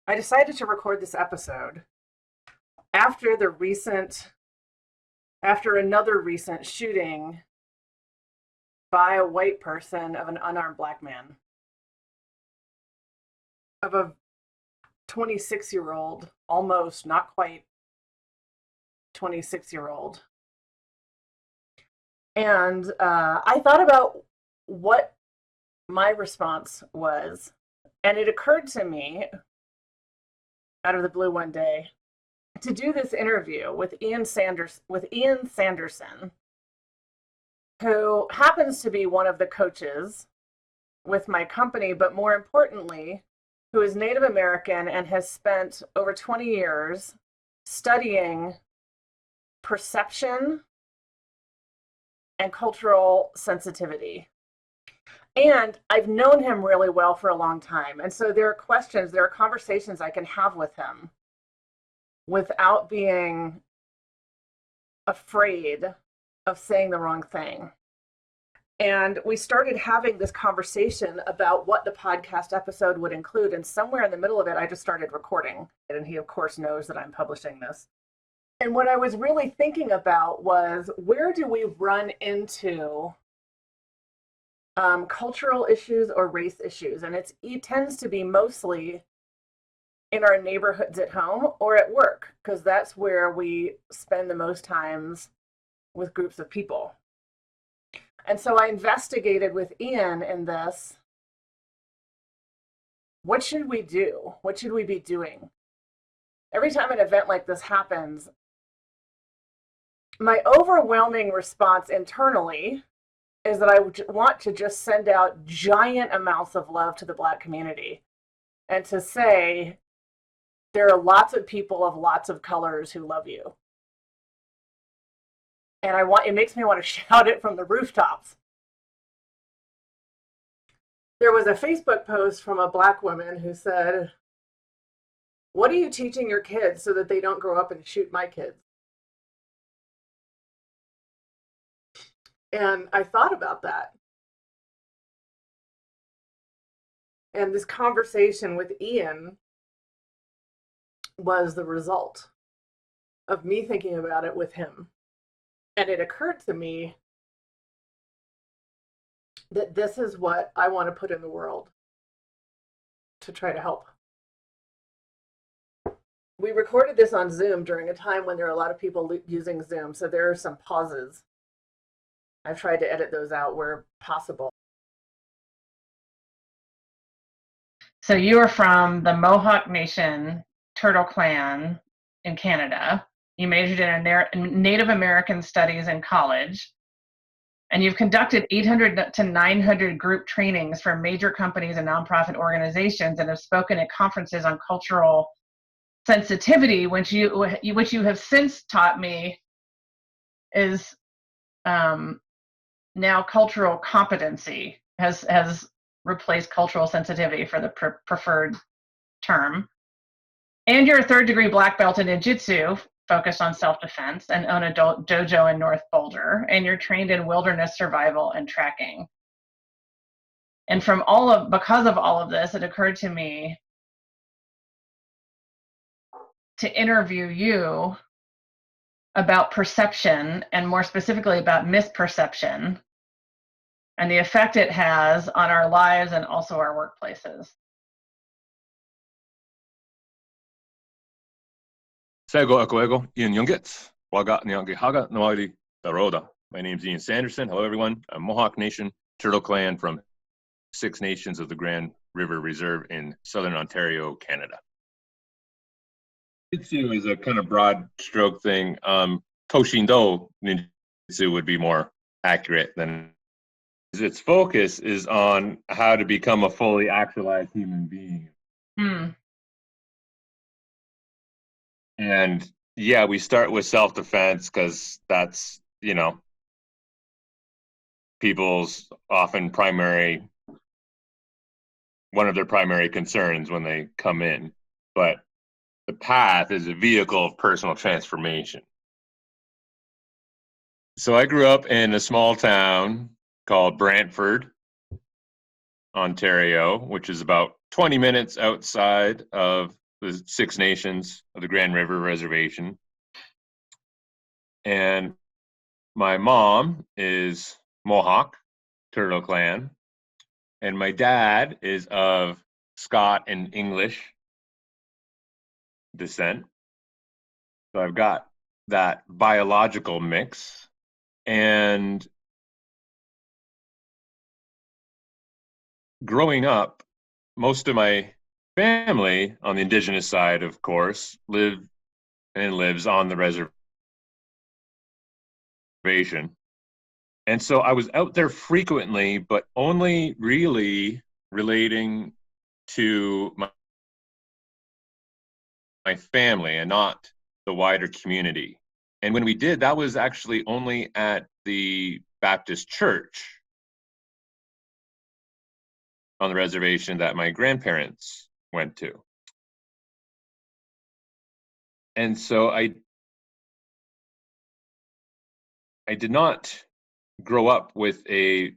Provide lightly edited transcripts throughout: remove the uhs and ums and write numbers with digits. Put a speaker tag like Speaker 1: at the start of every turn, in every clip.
Speaker 1: I decided to record this episode after another recent shooting by a white person of an unarmed black man, of a 26-year-old, almost, not quite 26-year-old. And I thought about what my response was, and it occurred to me out of the blue one day to do this interview with Ian Sanderson, who happens to be one of the coaches with my company, but more importantly, who is Native American and has spent over 20 years studying perception and cultural sensitivity. And I've known him really well for a long time. And so there are conversations I can have with him without being afraid of saying the wrong thing. And we started having this conversation about what the podcast episode would include. And somewhere in the middle of it, I just started recording. And he, of course, knows that I'm publishing this. And what I was really thinking about was, where do we run into cultural issues or race issues? And it tends to be mostly in our neighborhoods at home or at work, because that's where we spend the most times with groups of people. And so I investigated with Ian in this. What should we do? What should we be doing? Every time an event like this happens, my overwhelming response internally is that I want to just send out giant amounts of love to the Black community and to say, there are lots of people of lots of colors who love you. And it makes me want to shout it from the rooftops. There was a Facebook post from a Black woman who said, "What are you teaching your kids so that they don't grow up and shoot my kids?" And I thought about that. And this conversation with Ian was the result of me thinking about it with him. And it occurred to me that this is what I want to put in the world to try to help. We recorded this on Zoom during a time when there are a lot of people using Zoom, so there are some pauses. I've tried to edit those out where possible. So you are from the Mohawk Nation Turtle Clan in Canada. You majored in Native American Studies in college, and you've conducted 800 to 900 group trainings for major companies and nonprofit organizations, and have spoken at conferences on cultural sensitivity, which you have since taught me is now cultural competency, has replaced cultural sensitivity for the preferred term. And you're a third-degree black belt in ninjitsu, focused on self-defense, and own a dojo in North Boulder, and you're trained in wilderness survival and tracking. And because of all of this, it occurred to me to interview you about perception, and more specifically about misperception, and the effect it has on our lives and also our workplaces.
Speaker 2: Sego Eko Ian Yungits, Waga Nyangi Haga Nawali Daroda. My name is Ian Sanderson. Hello, everyone. I'm Mohawk Nation Turtle Clan from Six Nations of the Grand River Reserve in Southern Ontario, Canada. Ninjitsu is a kind of broad stroke thing. To-Shin Do ninjitsu would be more accurate than. Its focus is on how to become a fully actualized human being. And yeah, we start with self-defense because that's, people's often one of their primary concerns when they come in. But the path is a vehicle of personal transformation. So I grew up in a small town called Brantford, Ontario, which is about 20 minutes outside of the Six Nations of the Grand River Reservation. And my mom is Mohawk, Turtle Clan. And my dad is of Scott and English descent. So I've got that biological mix. And growing up, most of my family on the indigenous side, of course, lives on the reservation. And so I was out there frequently, but only really relating to my family and not the wider community. And when we did, that was actually only at the Baptist church on the reservation that my grandparents went to. And so I did not grow up with a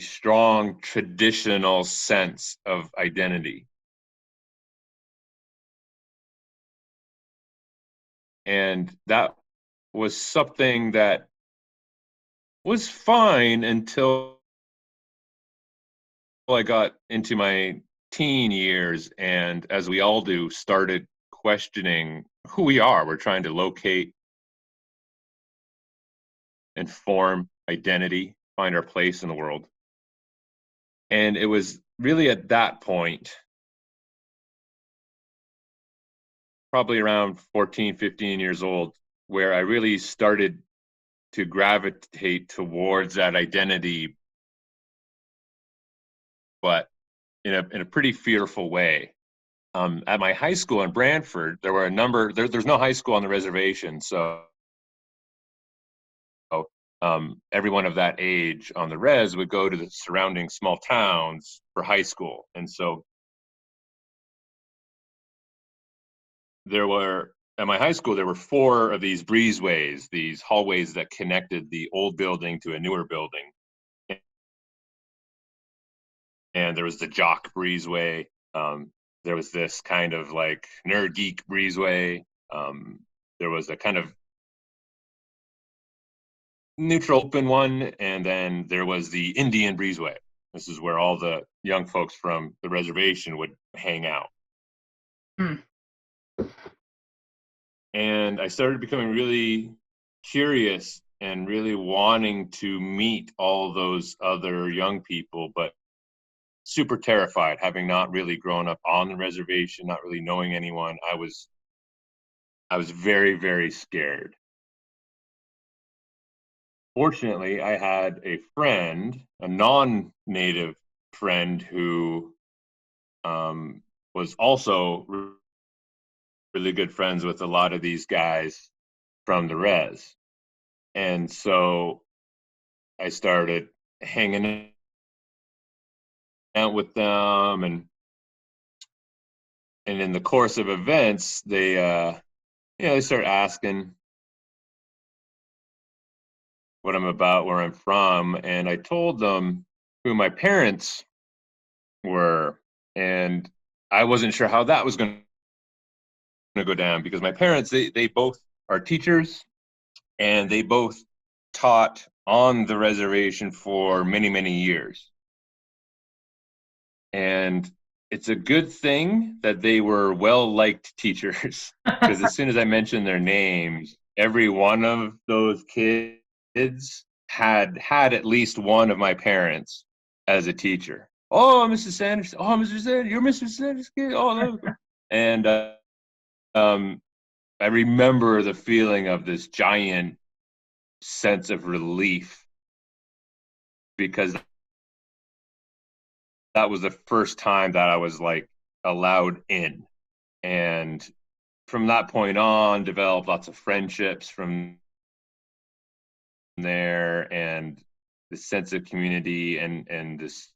Speaker 2: strong traditional sense of identity. And that was something that was fine until I got into my teen years, and as we all do, started questioning who we are. We're trying to locate and form identity, find our place in the world. And it was really at that point, probably around 14, 15 years old, where I really started to gravitate towards that identity, but in a pretty fearful way. At my high school in Brantford, there were a number, there's no high school on the reservation, so everyone of that age on the res would go to the surrounding small towns for high school. And so at my high school, there were 4 of these breezeways, these hallways that connected the old building to a newer building. And there was the jock breezeway. There was this kind of like nerd geek breezeway. There was a kind of neutral open one, and then there was the Indian breezeway. This is where all the young folks from the reservation would hang out. And I started becoming really curious and really wanting to meet all those other young people, but super terrified, having not really grown up on the reservation, not really knowing anyone. I was very, very scared. Fortunately, I had a friend, a non-native friend, who was also really good friends with a lot of these guys from the res. And so I started hanging out with them, and in the course of events, they start asking what I'm about, where I'm from, and I told them who my parents were, and I wasn't sure how that was going to go down, because my parents, they both are teachers, and they both taught on the reservation for many, many years. And it's a good thing that they were well-liked teachers, because as soon as I mentioned their names, every one of those kids had at least one of my parents as a teacher. Oh, Mrs. Sanderson. Oh, Mr. Sanderson, you're Mr. Sanderson's kid. Oh, and I remember the feeling of this giant sense of relief, because that was the first time that I was like allowed in. And from that point on, developed lots of friendships from there, and the sense of community, and this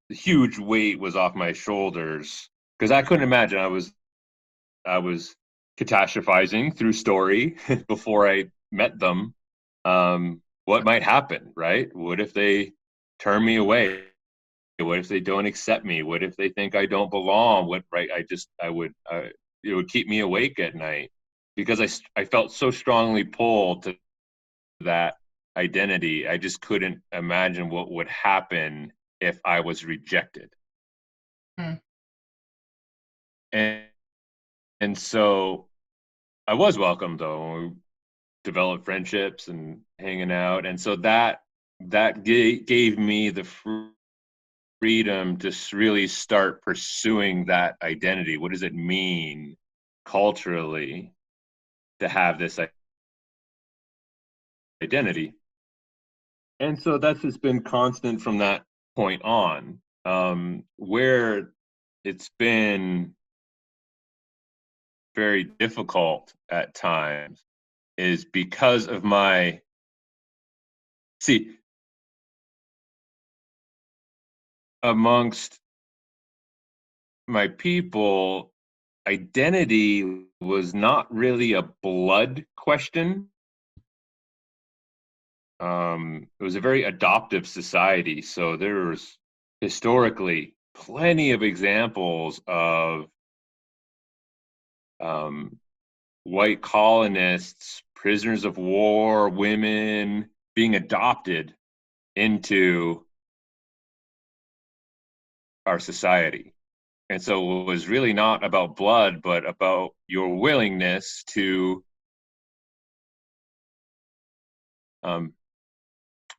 Speaker 2: huge weight was off my shoulders, because I couldn't imagine. I was catastrophizing through story before I met them. What might happen, right? What if they turn me away? what if they don't accept me? What if they think I don't belong? What, right? It would keep me awake at night because I felt so strongly pulled to that identity. I just couldn't imagine what would happen if I was rejected.
Speaker 1: Mm.
Speaker 2: And so I was welcome though. We developed friendships and hanging out. And so that gave me the freedom to really start pursuing that identity. What does it mean culturally to have this identity? And so that's just been constant from that point on. Where it's been very difficult at times is because of amongst my people, identity was not really a blood question. It was a very adoptive society, so there's historically plenty of examples of white colonists, prisoners of war, women being adopted into our society. And so it was really not about blood, but about your willingness to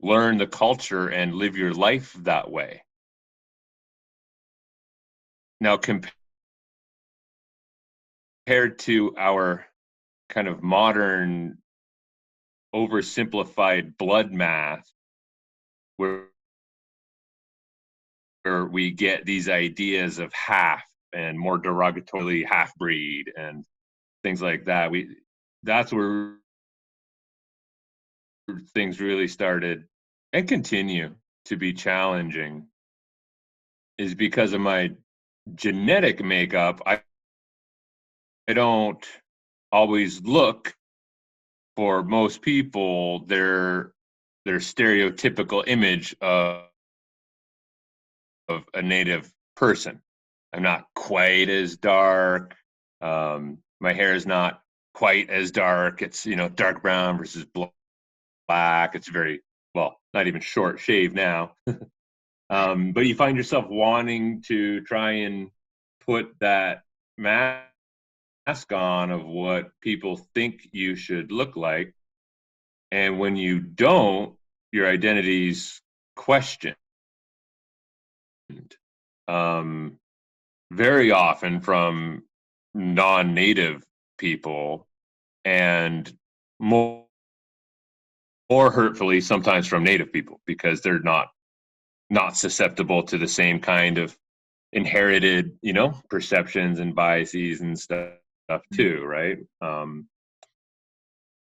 Speaker 2: learn the culture and live your life that way. Now, compared to our kind of modern oversimplified blood math, where we get these ideas of half and more derogatorily half breed and things like that, that's where things really started and continue to be challenging, is because of my genetic makeup. I don't always look, for most people, their stereotypical image of a native person. I'm not quite as dark. My hair is not quite as dark. It's, dark brown versus black. It's very, well, not even short shave now. But you find yourself wanting to try and put that mask on of what people think you should look like. And when you don't, your identity's questioned. Very often from non-native people, and more hurtfully sometimes from native people, because they're not susceptible to the same kind of inherited, perceptions and biases and stuff too, right?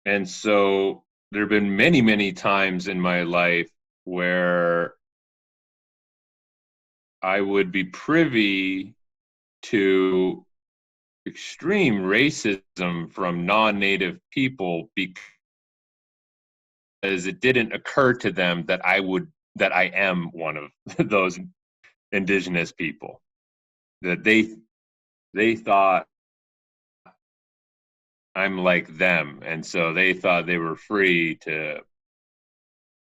Speaker 2: And so there have been many, many times in my life where I would be privy to extreme racism from non-native people because it didn't occur to them that I am one of those indigenous people, that they thought I'm like them, and so they thought they were free to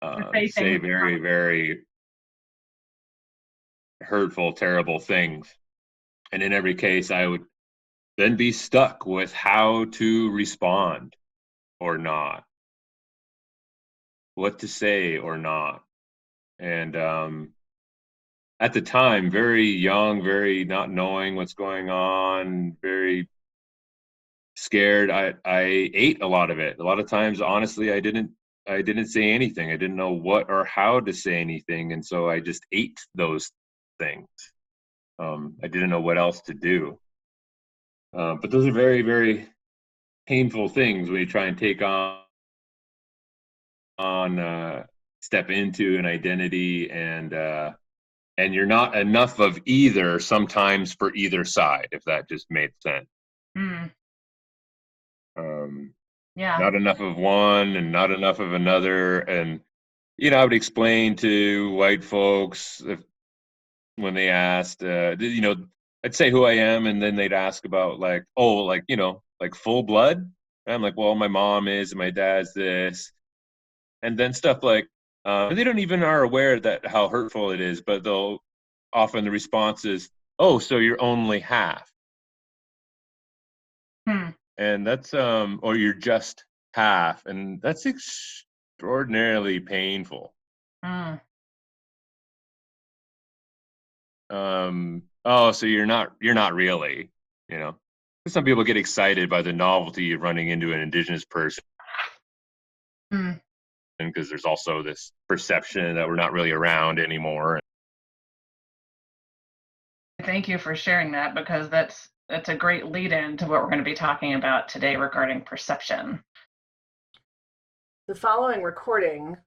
Speaker 2: say very, very hurtful, terrible things. And in every case, I would then be stuck with how to respond or not, what to say or not. And at the time, very young, very not knowing what's going on, very scared, I ate a lot of it. A lot of times, honestly, I didn't say anything. I didn't know what or how to say anything, and so I just ate those things. I didn't know what else to do. But those are very, very painful things when you try and take on step into an identity, and you're not enough of either sometimes for either side, if that just made sense.
Speaker 1: Yeah.
Speaker 2: Not enough of one and not enough of another. And I would explain to white folks, if when they asked, you know, I'd say who I am, and then they'd ask about like, oh, like, you know, like full blood. And I'm like, well, my mom is, and my dad's this, and then stuff like, they don't even are aware that how hurtful it is, but they'll often the response is, oh, so you're only half, and that's or you're just half, and that's extraordinarily painful. Oh, so you're not really, you know. Some people get excited by the novelty of running into an indigenous person because there's also this perception that we're not really around anymore.
Speaker 1: Thank you for sharing that, because that's a great lead in to what we're going to be talking about today regarding perception.
Speaker 3: The following recording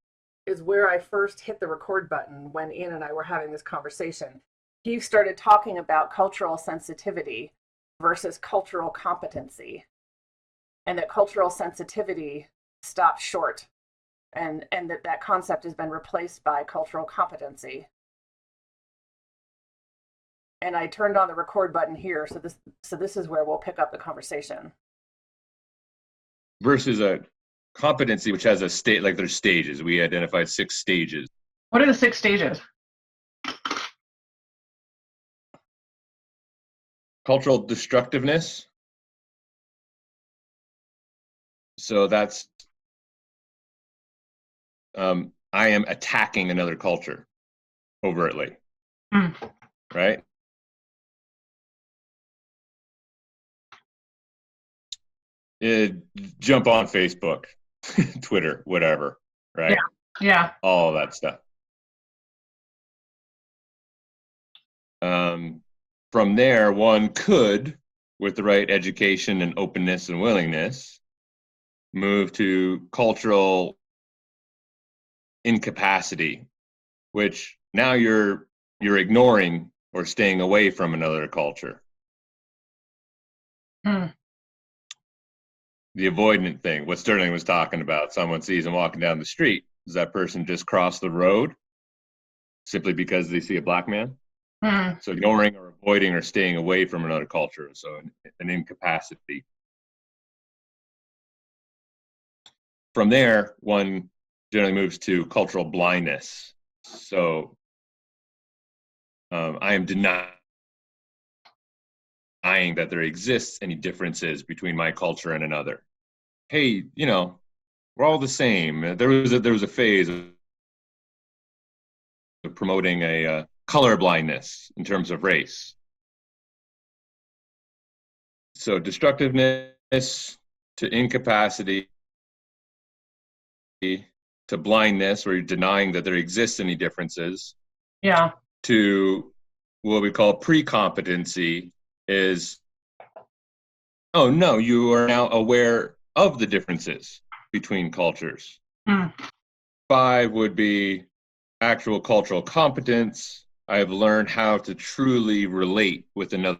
Speaker 3: is where I first hit the record button when Ian and I were having this conversation. He started talking about cultural sensitivity versus cultural competency, and that cultural sensitivity stopped short, and that concept has been replaced by cultural competency. And I turned on the record button here, so this is where we'll pick up the conversation.
Speaker 2: Versus a competency, which has a state, like there's stages. We identified 6 stages.
Speaker 1: What are the 6 stages?
Speaker 2: Cultural destructiveness. So that's I am attacking another culture overtly, right? Jump on Facebook, Twitter, whatever, right?
Speaker 1: Yeah.
Speaker 2: All of that stuff. From there, one could, with the right education and openness and willingness, move to cultural incapacity, which now you're ignoring or staying away from another culture. The avoidant thing, what Sterling was talking about, someone sees him walking down the street. Does that person just cross the road simply because they see a black man? So ignoring or avoiding or staying away from another culture. So an incapacity. From there, one generally moves to cultural blindness. So I am denying that there exists any differences between my culture and another. Hey, you know, we're all the same. There was a phase of promoting a color blindness in terms of race. So destructiveness to incapacity to blindness, where you're denying that there exists any differences.
Speaker 1: Yeah.
Speaker 2: To what we call pre-competency is, oh no, you are now aware of the differences between cultures. 5 would be actual cultural competence. I have learned how to truly relate with another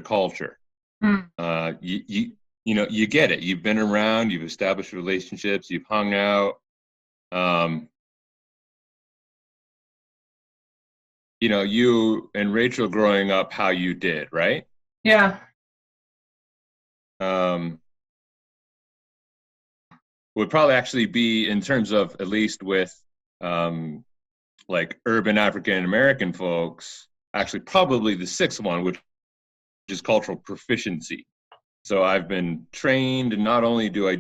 Speaker 2: culture. You know, you get it. You've been around, you've established relationships, you've hung out. You know, you and Rachel growing up, how you did, right?
Speaker 1: Yeah.
Speaker 2: Would probably actually be, in terms of, at least with like urban African American folks, actually probably the 6th one, which is cultural proficiency. So I've been trained, and not only do I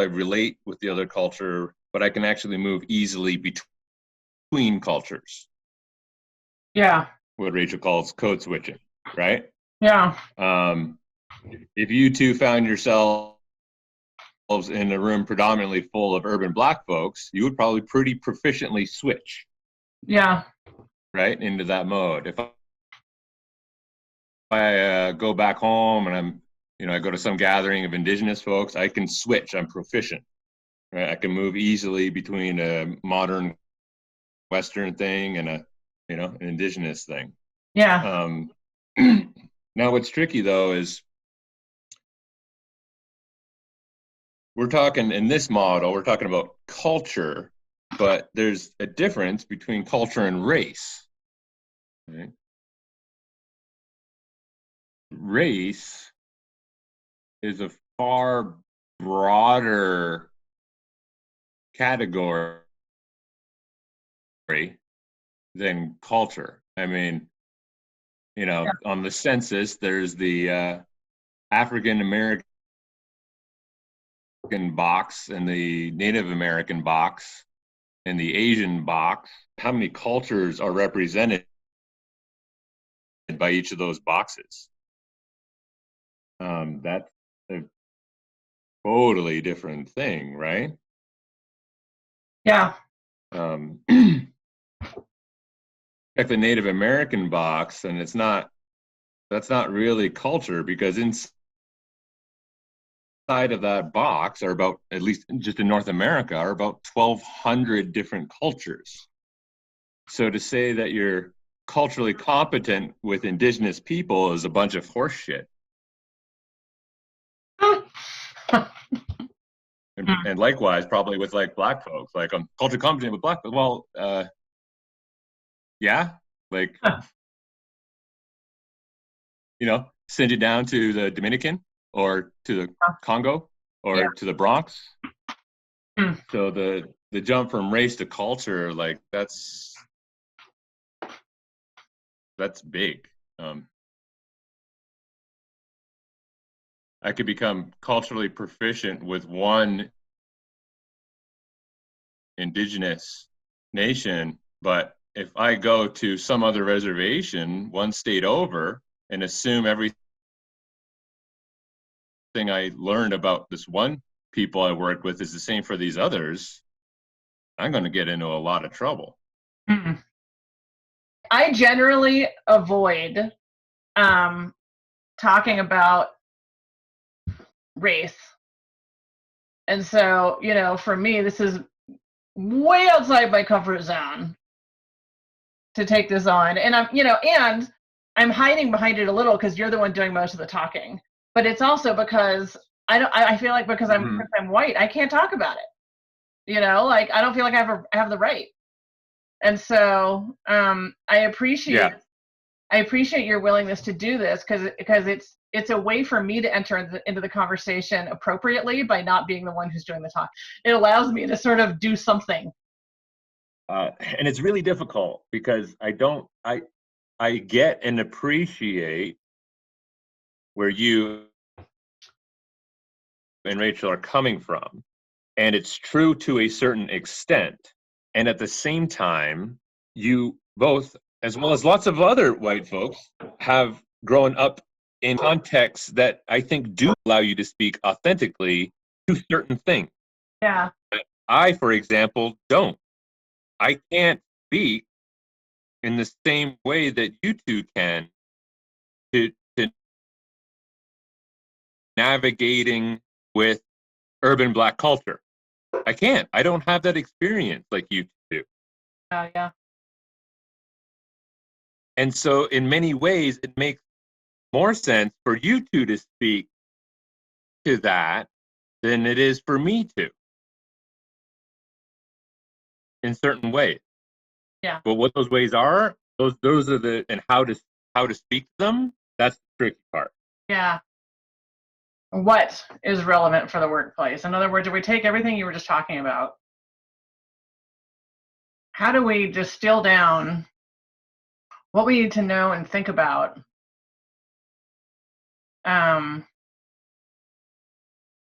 Speaker 2: relate with the other culture, but I can actually move easily between cultures.
Speaker 1: Yeah.
Speaker 2: What Rachel calls code switching, right?
Speaker 1: Yeah.
Speaker 2: If you two found yourselves in a room predominantly full of urban black folks, you would probably pretty proficiently switch.
Speaker 1: Yeah.
Speaker 2: Right into that mode. If I go back home and I go to some gathering of indigenous folks, I can switch. I'm proficient. Right? I can move easily between a modern Western thing and an indigenous thing.
Speaker 1: Yeah.
Speaker 2: Now, what's tricky though is we're talking in this model, we're talking about culture, but there's a difference between culture and race. Right? Race is a far broader category than culture. I mean, on the census, there's the African American box and the Native American box and the Asian box. How many cultures are represented by each of those boxes? That's a totally different thing, right?
Speaker 1: Yeah.
Speaker 2: Like the Native American box, and that's not really culture, because inside of that box are about, at least just in North America, are about 1,200 different cultures. So to say that you're culturally competent with indigenous people is a bunch of horse shit. And likewise, probably with like black folks, like I'm culturally competent with black folks. Well, yeah, like, send you down to the Dominican or to the Congo or to the Bronx. So the jump from race to culture, like that's big. I could become culturally proficient with one indigenous nation, but if I go to some other reservation one state over and assume everything I learned about this one people I work with is the same for these others, I'm going to get into a lot of trouble.
Speaker 1: I generally avoid talking about race. And so, for me, this is way outside my comfort zone to take this on. And I'm hiding behind it a little because you're the one doing most of the talking. But it's also because I feel like because I'm white, I can't talk about it. Like I don't feel like I have the right. And so I appreciate your willingness to do this because it's a way for me to enter into the conversation appropriately by not being the one who's doing the talk. It allows me to sort of do something.
Speaker 2: And it's really difficult because I get and appreciate where you and Rachel are coming from. And it's true to a certain extent. And at the same time, you both, as well as lots of other white folks, have grown up in contexts that I think do allow you to speak authentically to certain things.
Speaker 1: Yeah.
Speaker 2: I, for example, don't. I can't speak in the same way that you two can to navigating with urban Black culture. I can't. I don't have that experience like you do.
Speaker 1: Yeah.
Speaker 2: And so in many ways, it makes more sense for you two to speak to that than it is for me to, in certain ways.
Speaker 1: Yeah.
Speaker 2: But what those ways are, those are the, and how to speak to them, that's the tricky part.
Speaker 1: Yeah. What is relevant for the workplace? In other words, if we take everything you were just talking about, how do we distill down what we need to know and think about in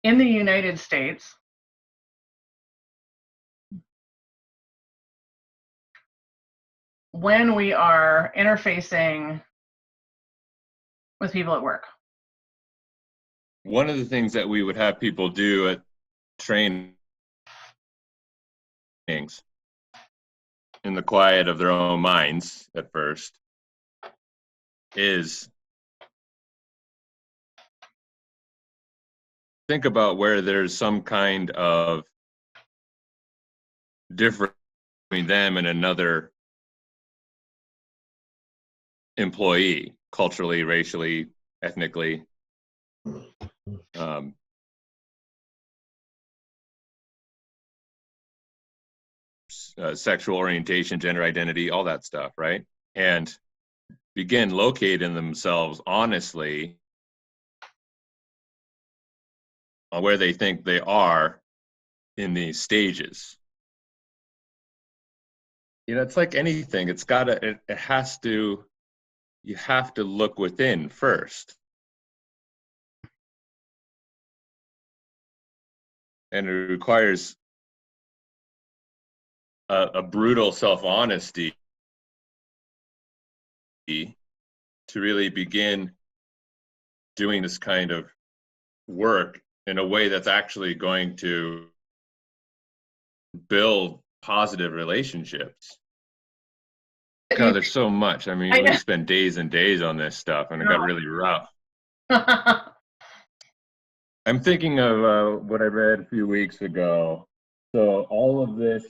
Speaker 1: the United States when we are interfacing with people at work?
Speaker 2: One of the things that we would have people do at trainings in the quiet of their own minds at first is think about where there's some kind of difference between them and another employee, culturally, racially, ethnically. Sexual orientation, gender identity, all that stuff, right? And begin locating themselves honestly on where they think they are in these stages. You know, it's like anything. It's gotta, it has to, you have to look within first. And it requires a brutal self-honesty to really begin doing this kind of work in a way that's actually going to build positive relationships. God, there's so much. I mean, we spend days and days on this stuff, and it got really rough. I'm thinking of what I read a few weeks ago. So all of this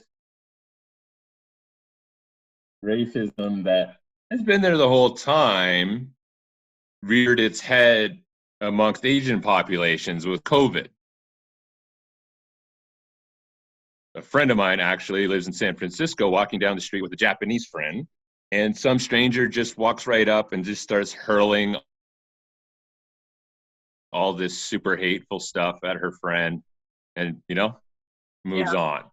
Speaker 2: racism that has been there the whole time reared its head amongst Asian populations with COVID. A friend of mine actually lives in San Francisco, walking down the street with a Japanese friend, and some stranger just walks right up and just starts hurling all this super hateful stuff at her friend, and, you know, moves on.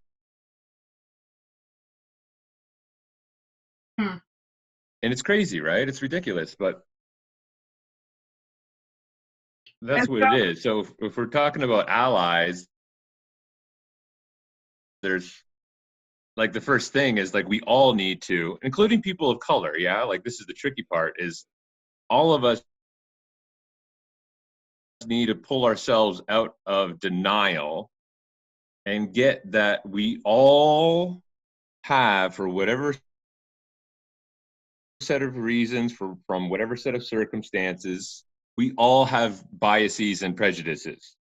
Speaker 2: And it's crazy, right? It's ridiculous, but that's what it is. So if we're talking about allies, there's like the first thing is like we all need to, including people of color, yeah? Like this is the tricky part, is all of us need to pull ourselves out of denial and get that we all have, for whatever set of reasons, from whatever set of circumstances, we all have biases and prejudices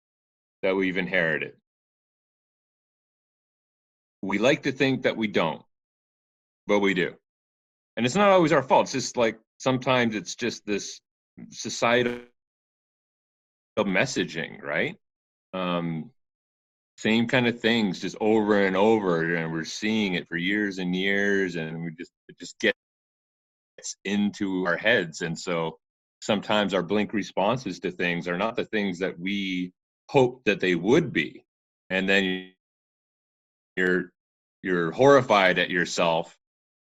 Speaker 2: that we've inherited. We like to think that we don't, but we do. And it's not always our fault. It's just like sometimes it's just this societal messaging, right? Same kind of things just over and over, and we're seeing it for years and years, and it just gets into our heads. And so sometimes our blink responses to things are not the things that we hoped that they would be. And then you're horrified at yourself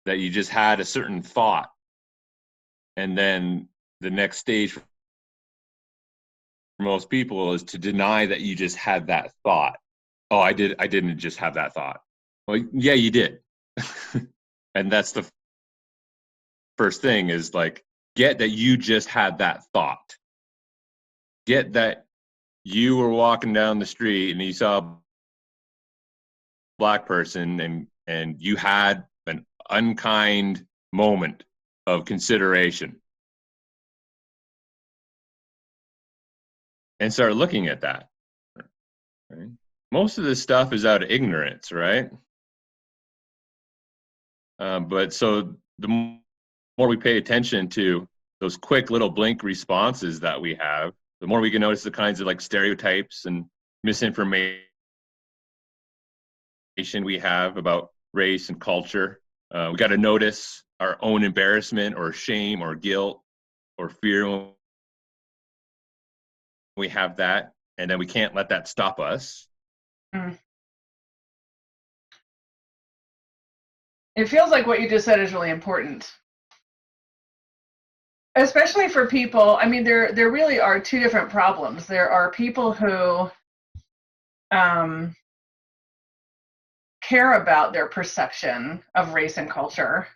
Speaker 2: that you just had a certain thought. And then the next stage for most people is to deny that you just had that thought. Oh, I didn't just have that thought. Well, yeah, you did. And that's the first thing, is like, get that you just had that thought. Get that you were walking down the street and you saw a black person and you had an unkind moment of consideration. And start looking at that. Right? Most of this stuff is out of ignorance, right? But so the more we pay attention to those quick little blink responses that we have, the more we can notice the kinds of like stereotypes and misinformation we have about race and culture. We got to notice our own embarrassment or shame or guilt or fear when we have that, and then we can't let that stop us.
Speaker 1: It feels like what you just said is really important, especially for people. I mean, there really are two different problems. There are people who care about their perception of race and culture,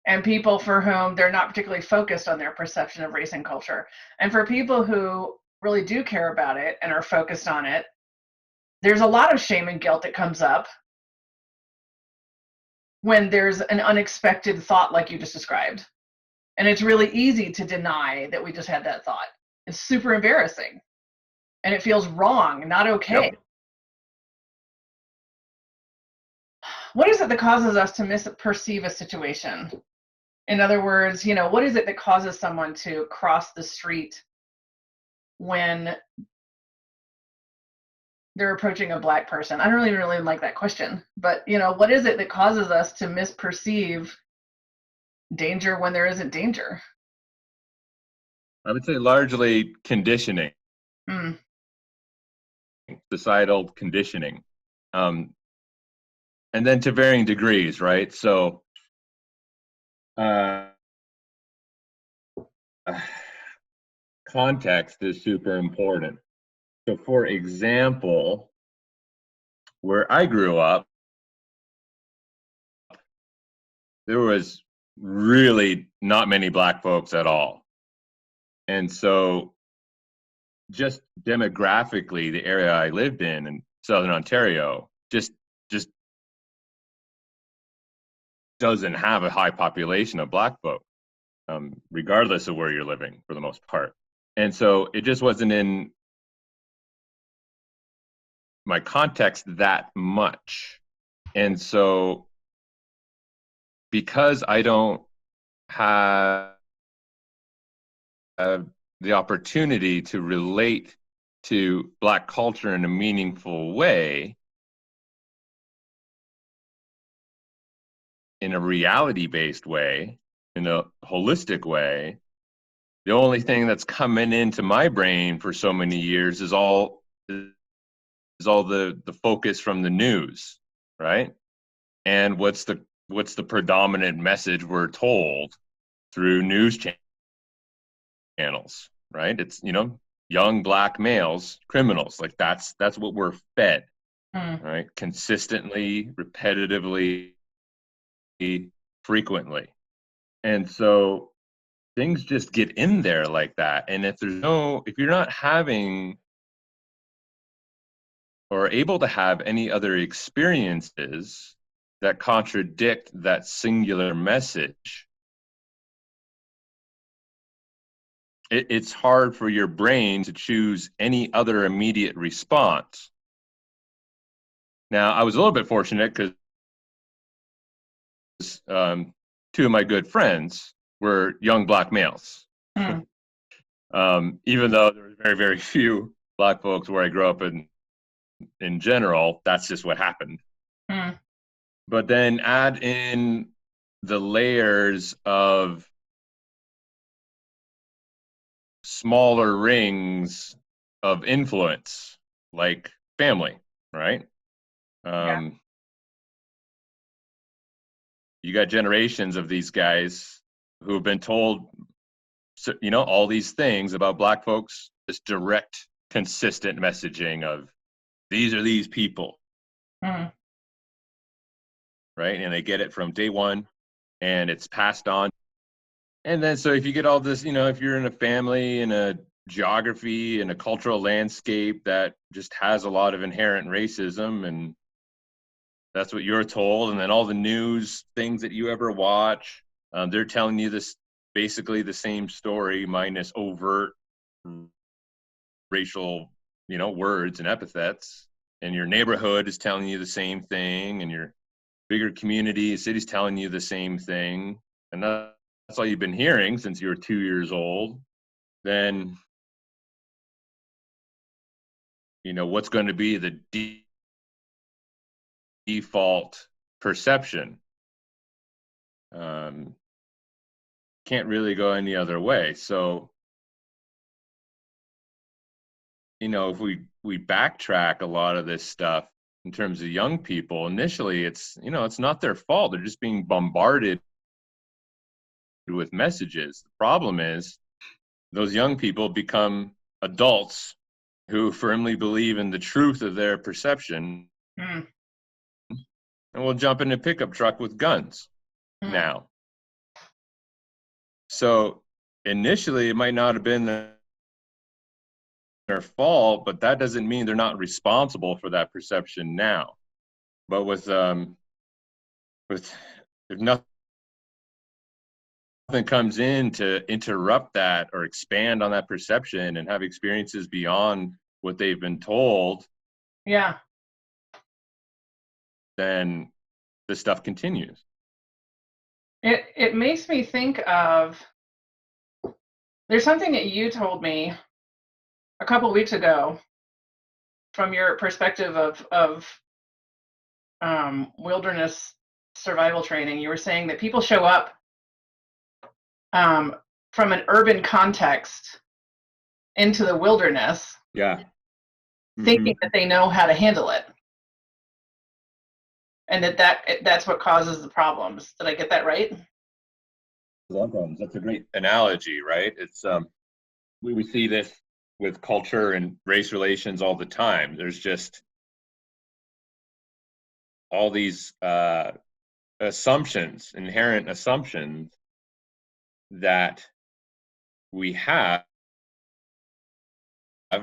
Speaker 1: and people for whom they're not particularly focused on their perception of race and culture. And for people who really do care about it and are focused on it, there's a lot of shame and guilt that comes up when there's an unexpected thought like you just described. And it's really easy to deny that we just had that thought. It's super embarrassing. And it feels wrong, not okay.
Speaker 2: Yep.
Speaker 1: What is it that causes us to misperceive a situation? In other words, you know, what is it that causes someone to cross the street when they're approaching a black person? I don't really like that question, but you know, what is it that causes us to misperceive danger when there isn't danger?
Speaker 2: I would say largely conditioning,
Speaker 1: Mm.
Speaker 2: societal conditioning. And then to varying degrees, right? So, context is super important. So, for example, where I grew up, there was really not many Black folks at all. And so, just demographically, the area I lived in Southern Ontario, just doesn't have a high population of Black folk, regardless of where you're living for the most part. And so it just wasn't in my context that much. And so because I don't have the opportunity to relate to Black culture in a meaningful way, in a reality-based way, in a holistic way, the only thing that's coming into my brain for so many years is all the focus from the news, right? And what's the predominant message we're told through news channels, right? It's, young Black males, criminals. Like that's what we're fed, right? Consistently, repetitively, frequently. And so things just get in there like that. And if you're not having or able to have any other experiences that contradict that singular message, it's hard for your brain to choose any other immediate response. Now, I was a little bit fortunate because two of my good friends were young Black males. Even though there were very, very few Black folks where I grew up in general, that's just what happened. But then add in the layers of smaller rings of influence, like family, right?
Speaker 1: Yeah.
Speaker 2: You got generations of these guys who have been told, all these things about Black folks, this direct, consistent messaging of these are these people, right? And they get it from day one, and it's passed on. And then, so if you get all this, if you're in a family, in a geography, in a cultural landscape that just has a lot of inherent racism, and that's what you're told, and then all the news things that you ever watch, they're telling you this basically the same story minus overt racial, words and epithets. And your neighborhood is telling you the same thing, and your bigger community, city's telling you the same thing, and that's all you've been hearing since you were 2 years old. Then, what's going to be the default perception? Can't really go any other way. So, if we backtrack a lot of this stuff in terms of young people, initially it's not their fault. They're just being bombarded with messages. The problem is those young people become adults who firmly believe in the truth of their perception, and will jump in a pickup truck with guns now. So initially it might not have been their fault, but that doesn't mean they're not responsible for that perception now. But with if nothing comes in to interrupt that or expand on that perception and have experiences beyond what they've been told, then this stuff continues.
Speaker 1: It makes me think of, there's something that you told me a couple weeks ago from your perspective of wilderness survival training. You were saying that people show up from an urban context into the wilderness,
Speaker 2: Yeah.
Speaker 1: thinking that they know how to handle it, and that's what causes the problems. Did I get that right?
Speaker 2: Problems. That's a great analogy, right? It's we see this with culture and race relations all the time. There's just all these assumptions, inherent assumptions that we have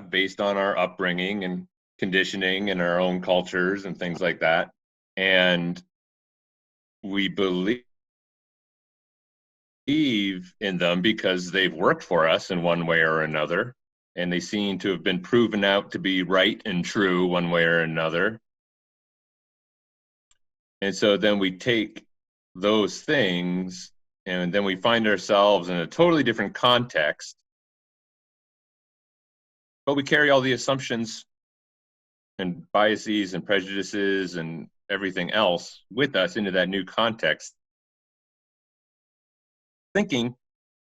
Speaker 2: based on our upbringing and conditioning and our own cultures and things like that. And we believe in them because they've worked for us in one way or another. And they seem to have been proven out to be right and true one way or another. And so then we take those things and then we find ourselves in a totally different context, but we carry all the assumptions and biases and prejudices and everything else with us into that new context, thinking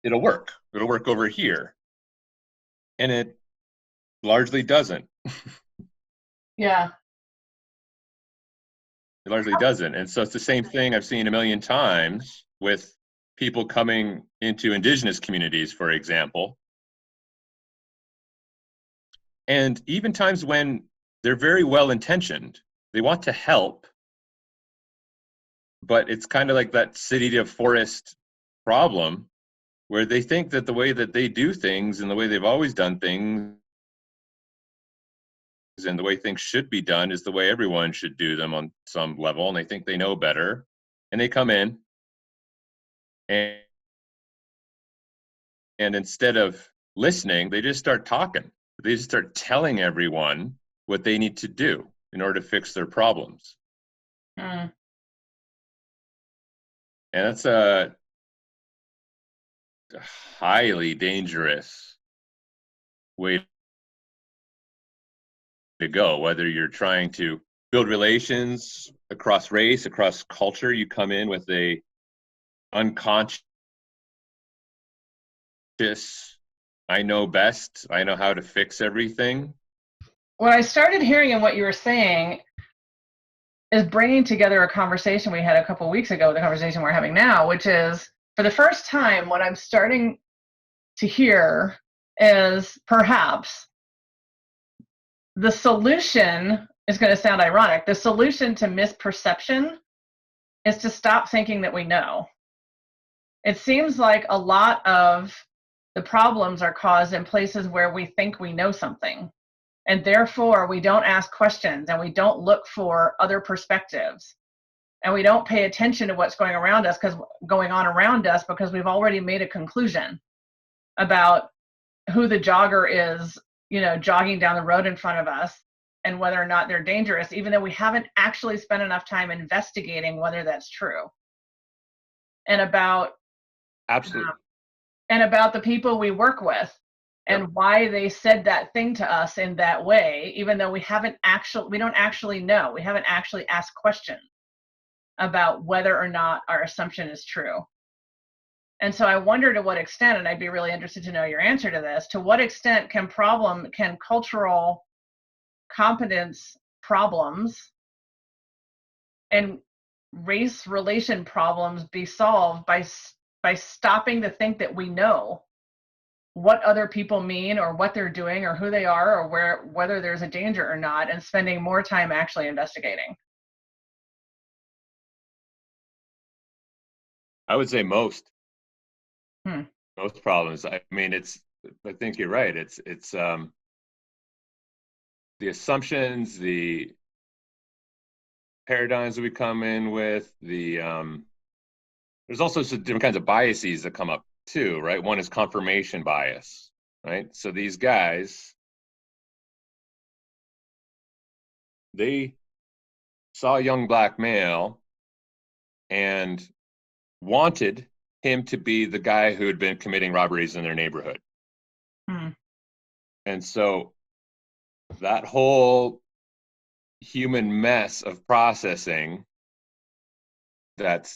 Speaker 2: it'll work over here. And it largely doesn't.
Speaker 1: Yeah.
Speaker 2: It largely doesn't. And so it's the same thing I've seen a million times with people coming into indigenous communities, for example. And even times when they're very well intentioned, they want to help, but it's kind of like that city to forest problem where they think that the way that they do things and the way they've always done things and the way things should be done is the way everyone should do them on some level, and they think they know better, and they come in and instead of listening, they just start talking. They just start telling everyone what they need to do in order to fix their problems.
Speaker 1: Mm.
Speaker 2: And that's a highly dangerous way to go, whether you're trying to build relations across race, across culture. You come in with a unconscious, I know best, I know how to fix everything.
Speaker 1: What I started hearing in what you were saying is bringing together a conversation we had a couple of weeks ago, the conversation we're having now, which is, for the first time, what I'm starting to hear is perhaps the solution is going to sound ironic. The solution to misperception is to stop thinking that we know. It seems like a lot of the problems are caused in places where we think we know something. And therefore, we don't ask questions and we don't look for other perspectives. And we don't pay attention to what's going on around us because we've already made a conclusion about who the jogger is, jogging down the road in front of us and whether or not they're dangerous, even though we haven't actually spent enough time investigating whether that's true. And about
Speaker 2: Absolutely.
Speaker 1: And about the people we work with and why they said that thing to us in that way, even though we don't actually know. We haven't actually asked questions about whether or not our assumption is true. And so I wonder to what extent, and I'd be really interested to know your answer to this, to what extent can cultural competence problems and race relation problems be solved by stopping to think that we know what other people mean or what they're doing or who they are or whether there's a danger or not, and spending more time actually investigating?
Speaker 2: I would say most problems. I mean, I think you're right. It's the assumptions, the paradigms that we come in with, there's also some different kinds of biases that come up too, right? One is confirmation bias, right? So these guys, they saw a young black male and wanted him to be the guy who had been committing robberies in their neighborhood. And so that whole human mess of processing that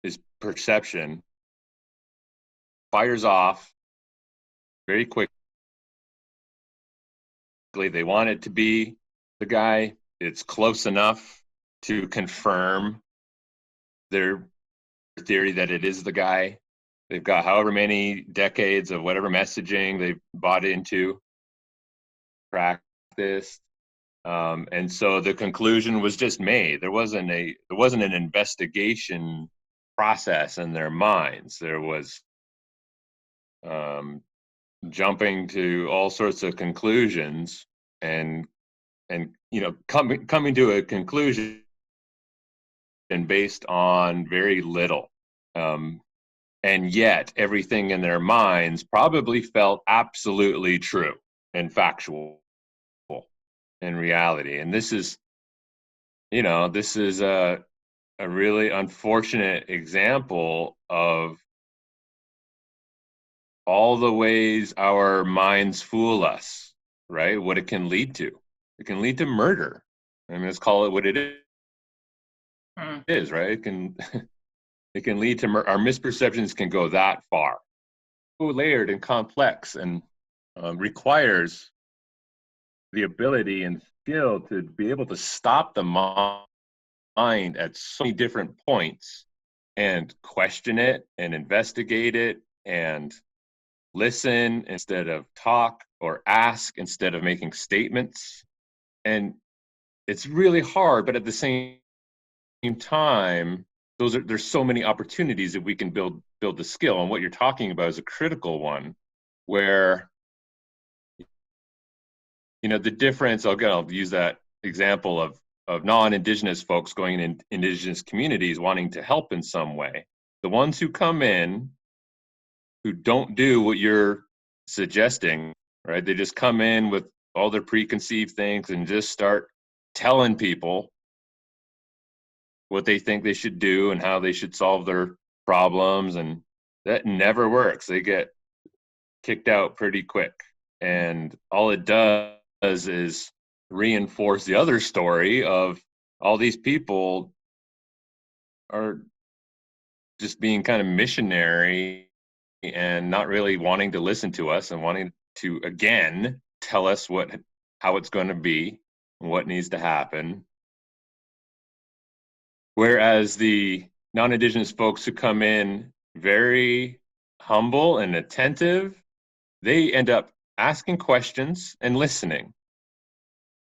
Speaker 2: is perception fires off very quickly. They want it to be the guy. It's close enough to confirm their theory that it is the guy. They've got however many decades of whatever messaging they've bought into, practiced. And so the conclusion was just made. There wasn't an investigation process in their minds. There was jumping to all sorts of conclusions and coming to a conclusion based on very little. And yet everything in their minds probably felt absolutely true and factual in reality. And this is a really unfortunate example of all the ways our minds fool us, right? What it can lead to. It can lead to murder. I mean, let's call it what it is, right? It can lead to our misperceptions can go that far. So layered and complex, and requires the ability and skill to be able to stop the mind at so many different points and question it and investigate it and listen instead of talk, or ask instead of making statements. And it's really hard, but at the same time, there's so many opportunities that we can build the skill. And what you're talking about is a critical one, where the difference. I'll use that example of non-indigenous folks going in indigenous communities wanting to help in some way. The ones who come in who don't do what you're suggesting, right? They just come in with all their preconceived things and just start telling people what they think they should do and how they should solve their problems, and that never works. They get kicked out pretty quick, and all it does is reinforce the other story of all these people are just being kind of missionary and not really wanting to listen to us and wanting to again tell us how it's going to be and what needs to happen. Whereas the non-indigenous folks who come in very humble and attentive, they end up asking questions and listening,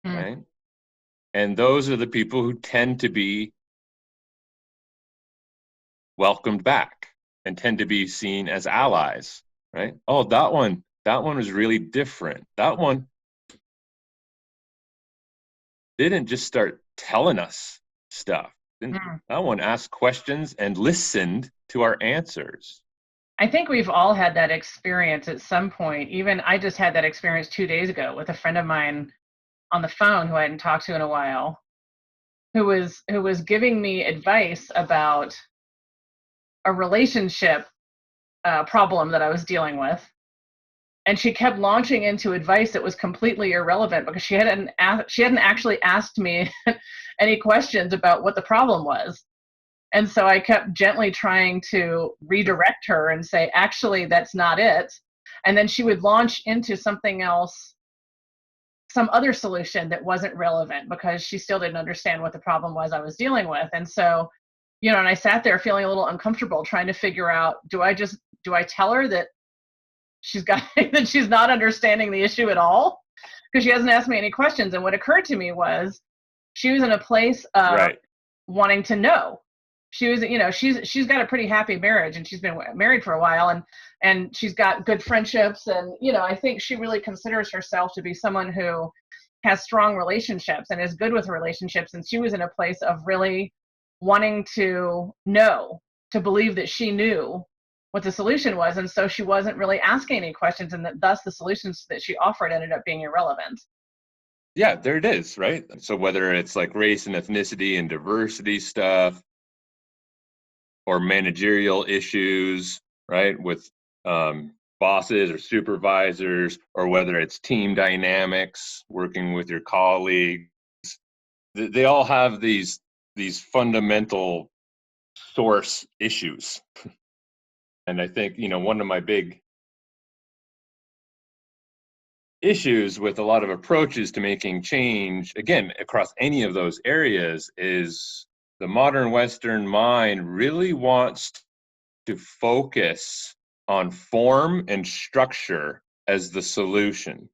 Speaker 2: right? And those are the people who tend to be welcomed back and tend to be seen as allies, right? Oh, that one was really different. That one didn't just start telling us stuff. That one asked questions and listened to our answers.
Speaker 1: I think we've all had that experience at some point. Even I just had that experience 2 days ago with a friend of mine on the phone who I hadn't talked to in a while, who was giving me advice about a relationship problem that I was dealing with. And she kept launching into advice that was completely irrelevant because she hadn't actually asked me any questions about what the problem was. And so I kept gently trying to redirect her and say, actually, that's not it. And then she would launch into something else, some other solution that wasn't relevant because she still didn't understand what the problem was I was dealing with. And so, and I sat there feeling a little uncomfortable trying to figure out, do I tell her that that she's not understanding the issue at all because she hasn't asked me any questions? And what occurred to me was she was in a place of wanting to know. She was, she's got a pretty happy marriage and she's been married for a while and she's got good friendships. And, I think she really considers herself to be someone who has strong relationships and is good with relationships. And she was in a place of really wanting to know, to believe that she knew what the solution was. And so she wasn't really asking any questions, and thus the solutions that she offered ended up being irrelevant.
Speaker 2: Yeah, there it is, right? So whether it's like race and ethnicity and diversity stuff, or managerial issues, right, with bosses or supervisors, or whether it's team dynamics, working with your colleagues, they all have these fundamental source issues. And I think, one of my big issues with a lot of approaches to making change, again, across any of those areas, is the modern Western mind really wants to focus on form and structure as the solution.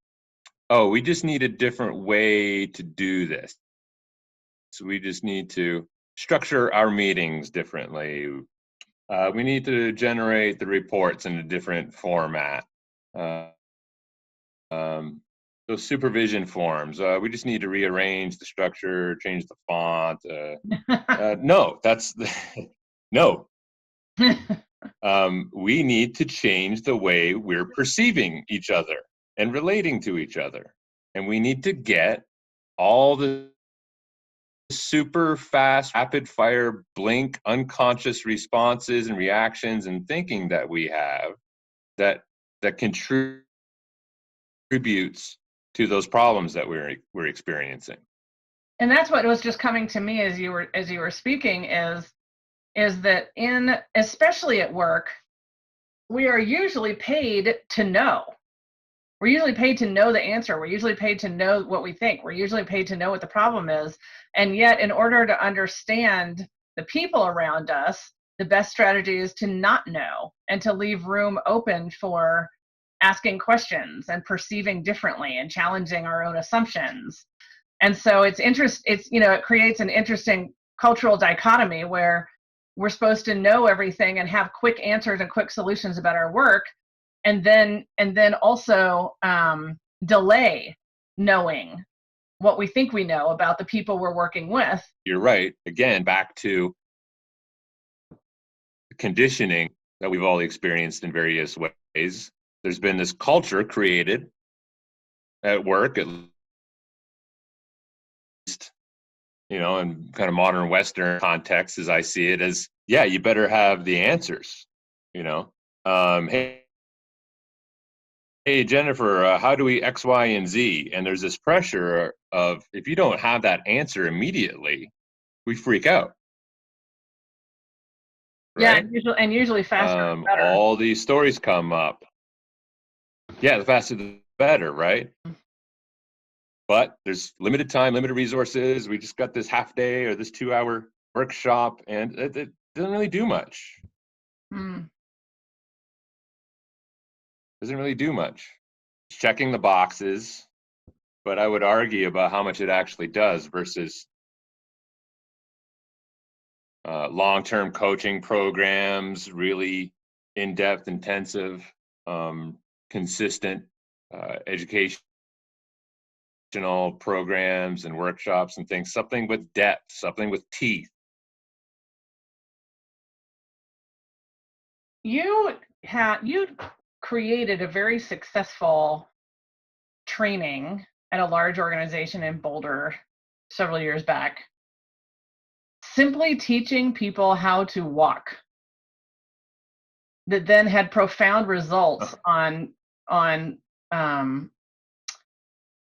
Speaker 2: Oh, we just need a different way to do this. So we just need to structure our meetings differently. We need to generate the reports in a different format. Those supervision forms, we just need to rearrange the structure, change the font. No, that's no. We need to change the way we're perceiving each other and relating to each other. And we need to get all the super fast, rapid fire, blink, unconscious responses and reactions and thinking that we have that contributes to those problems that we're experiencing.
Speaker 1: And that's what was just coming to me as you were speaking is that especially at work, we are usually paid to know. We're usually paid to know the answer. We're usually paid to know what we think. We're usually paid to know what the problem is. And yet, in order to understand the people around us, the best strategy is to not know and to leave room open for asking questions and perceiving differently and challenging our own assumptions. And so it creates an interesting cultural dichotomy where we're supposed to know everything and have quick answers and quick solutions about our work, and then also delay knowing what we think we know about the people we're working with.
Speaker 2: You're right. Again, back to conditioning that we've all experienced in various ways. There's been this culture created at work, at least, in kind of modern Western context, as I see it, as, yeah, you better have the answers, hey, Jennifer, how do we X, Y, and Z? And there's this pressure of, if you don't have that answer immediately, we freak out. Right?
Speaker 1: Yeah, and usually faster. Better.
Speaker 2: All these stories come up. Yeah, the faster the better, right? But there's limited time, limited resources. We just got this half day or this 2-hour workshop, and it doesn't really do much. Doesn't really do much. It's checking the boxes, but I would argue about how much it actually does versus long-term coaching programs, really in-depth, intensive, consistent educational programs and workshops and things, something with depth, something with teeth.
Speaker 1: You created a very successful training at a large organization in Boulder several years back, simply teaching people how to walk, that then had profound results on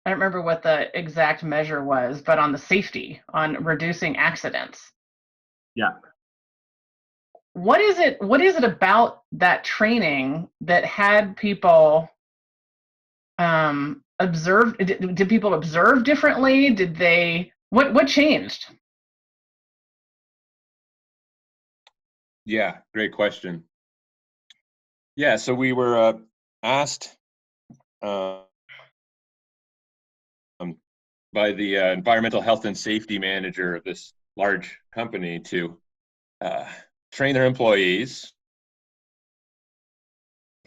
Speaker 1: I don't remember what the exact measure was, but on the safety, on reducing accidents.
Speaker 2: Yeah.
Speaker 1: What is it about that training that had people observe? Did people observe differently? Did they? What changed?
Speaker 2: Yeah, great question. Yeah, so we were asked by the environmental health and safety manager of this large company to train their employees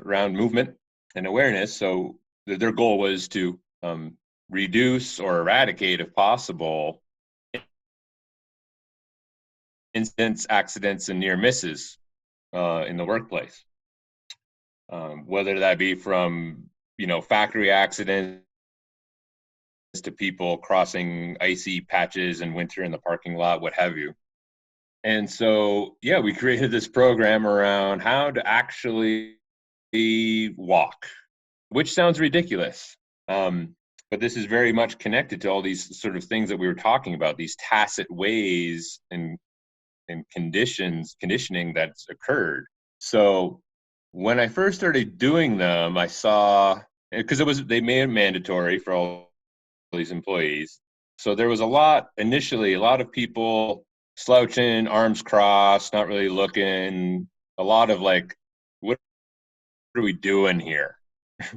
Speaker 2: around movement and awareness. So their goal was to reduce or eradicate, if possible, incidents, accidents, and near misses in the workplace. Whether that be from factory accidents to people crossing icy patches in winter in the parking lot, what have you. And so, yeah, we created this program around how to actually walk, which sounds ridiculous. But this is very much connected to all these sort of things that we were talking about, these tacit ways and conditioning that's occurred. So when I first started doing them, I saw, because they made it mandatory for all these employees. So there was initially a lot of people slouching, arms crossed, not really looking, a lot of like, what are we doing here?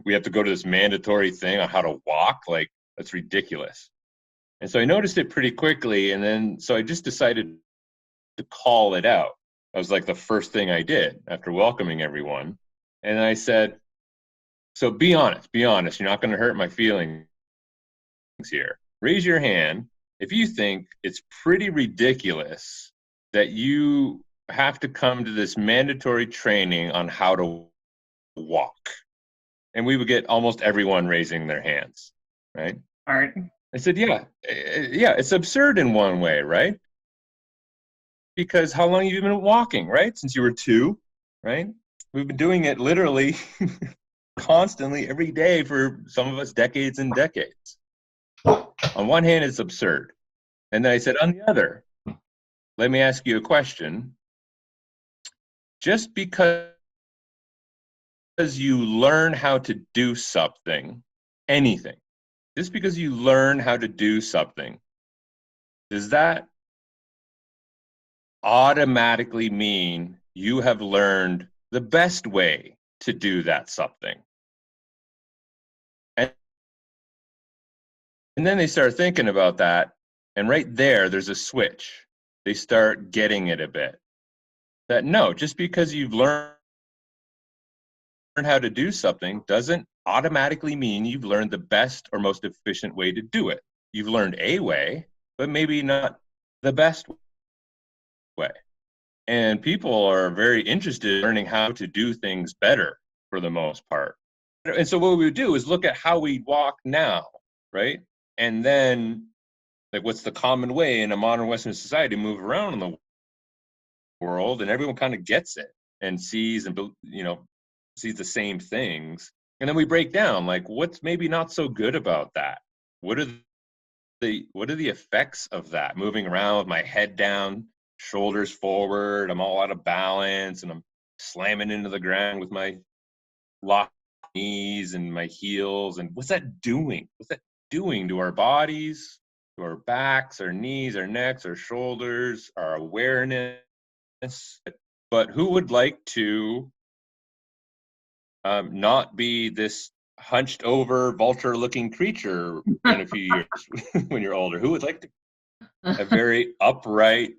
Speaker 2: We have to go to this mandatory thing on how to walk? Like, that's ridiculous. And so I noticed it pretty quickly. And then, so I just decided to call it out. That was like the first thing I did after welcoming everyone. And I said, so be honest, you're not going to hurt my feelings here. Raise your hand if you think it's pretty ridiculous that you have to come to this mandatory training on how to walk. And we would get almost everyone raising their hands, right?
Speaker 1: Art.
Speaker 2: I said, yeah, it's absurd in one way, right? Because how long have you been walking, right? Since you were 2, right? We've been doing it literally constantly every day for some of us decades and decades. On one hand, it's absurd. And then I said, on the other, let me ask you a question. Just because you learn how to do something, anything, just because you learn how to do something, does that automatically mean you have learned the best way to do that something? And then they start thinking about that, and right there's a switch. They start getting it a bit. That no, just because you've learned how to do something doesn't automatically mean you've learned the best or most efficient way to do it. You've learned a way, but maybe not the best way. And people are very interested in learning how to do things better for the most part. And so what we would do is look at how we walk now, right? And then, like, what's the common way in a modern Western society to move around in the world? And everyone kind of gets it and sees the same things. And then we break down, like, what's maybe not so good about that? What are the effects of that? Moving around with my head down, shoulders forward, I'm all out of balance, and I'm slamming into the ground with my locked knees and my heels. And what's that doing? What's that doing to our bodies, to our backs, our knees, our necks, our shoulders, our awareness? But who would like to not be this hunched over vulture looking creature in a few years when you're older? Who would like to a very upright,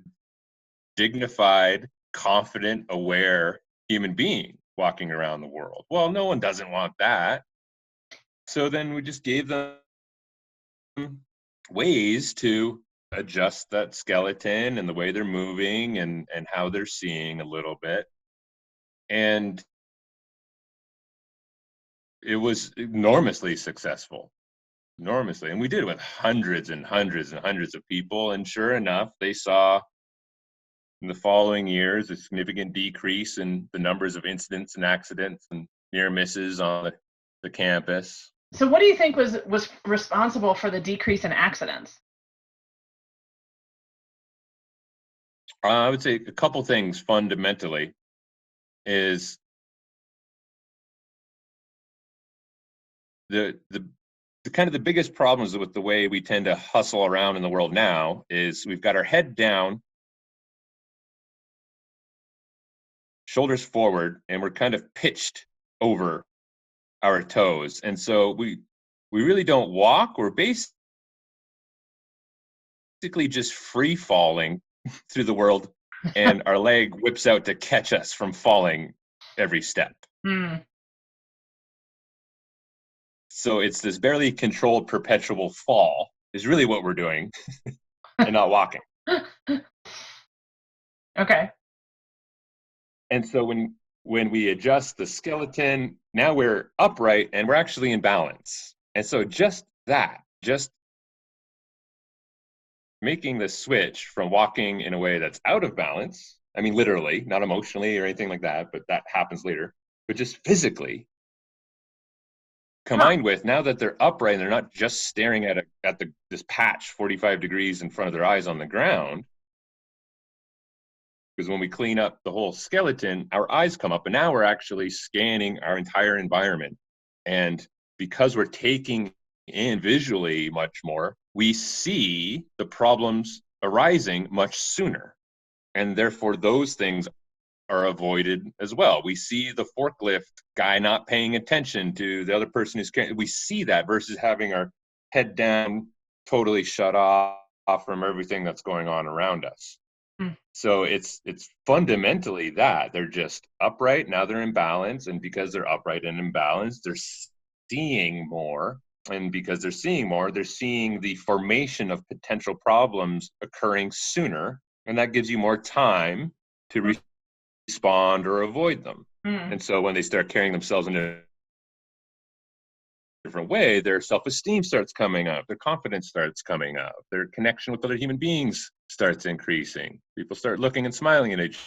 Speaker 2: dignified, confident, aware human being walking around the world? Well, no one doesn't want that. So then we just gave them ways to adjust that skeleton and the way they're moving and how they're seeing a little bit. And it was enormously successful. Enormously. And we did it with hundreds and hundreds and hundreds of people. And sure enough, they saw in the following years a significant decrease in the numbers of incidents and accidents and near misses on the campus.
Speaker 1: So what do you think was responsible for the decrease in accidents?
Speaker 2: I would say a couple things fundamentally is the kind of the biggest problems with the way we tend to hustle around in the world now is we've got our head down, shoulders forward, and we're kind of pitched over our toes. And so we really don't walk. We're basically just free falling through the world, and our leg whips out to catch us from falling every step. So it's this barely controlled perpetual fall is really what we're doing and not walking.
Speaker 1: Okay.
Speaker 2: And so when we adjust the skeleton, now we're upright and we're actually in balance. And so just making the switch from walking in a way that's out of balance, I mean, literally, not emotionally or anything like that, but that happens later, but just physically, combined with now that they're upright and they're not just staring at this patch 45 degrees in front of their eyes on the ground, Because when we clean up the whole skeleton, our eyes come up, and now we're actually scanning our entire environment. And because we're taking in visually much more, we see the problems arising much sooner. And therefore, those things are avoided as well. We see the forklift guy not paying attention to the other person who's carrying. We see that versus having our head down, totally shut off from everything that's going on around us. So it's fundamentally that they're just upright. Now they're in balance. And because they're upright and in balance, they're seeing more. And because they're seeing more, they're seeing the formation of potential problems occurring sooner. And that gives you more time to respond or avoid them. And so when they start carrying themselves in a different way, their self-esteem starts coming up, their confidence starts coming up, their connection with other human beings starts increasing. People start looking and smiling at each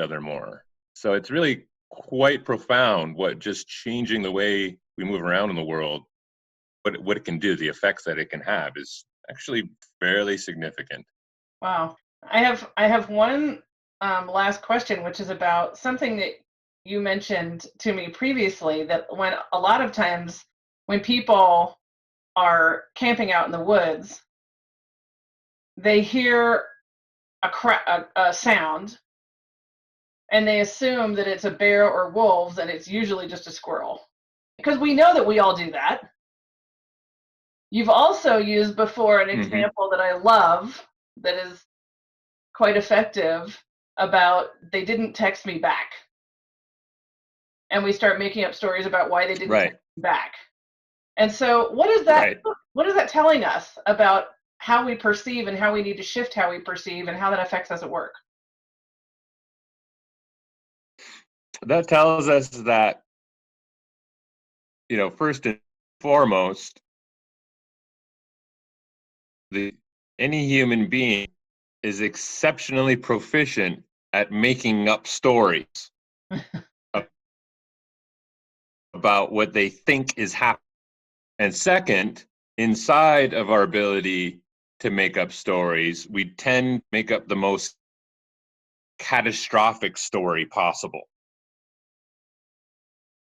Speaker 2: other more. So it's really quite profound what just changing the way we move around in the world, what it can do, the effects that it can have is actually fairly significant.
Speaker 1: Wow. I have one last question, which is about something that you mentioned to me previously, that when a lot of times when people are camping out in the woods, they hear a sound and they assume that it's a bear or wolves, and it's usually just a squirrel. Because we know that we all do that. You've also used before an example that I love that is quite effective about they didn't text me back. And we start making up stories about why they didn't text me back. And so what is that what is that telling us about how we perceive and how we need to shift how we perceive and how that affects us at work?
Speaker 2: That tells us that, first and foremost, any human being is exceptionally proficient at making up stories about what they think is happening. And second, inside of our ability to make up stories, we tend to make up the most catastrophic story possible.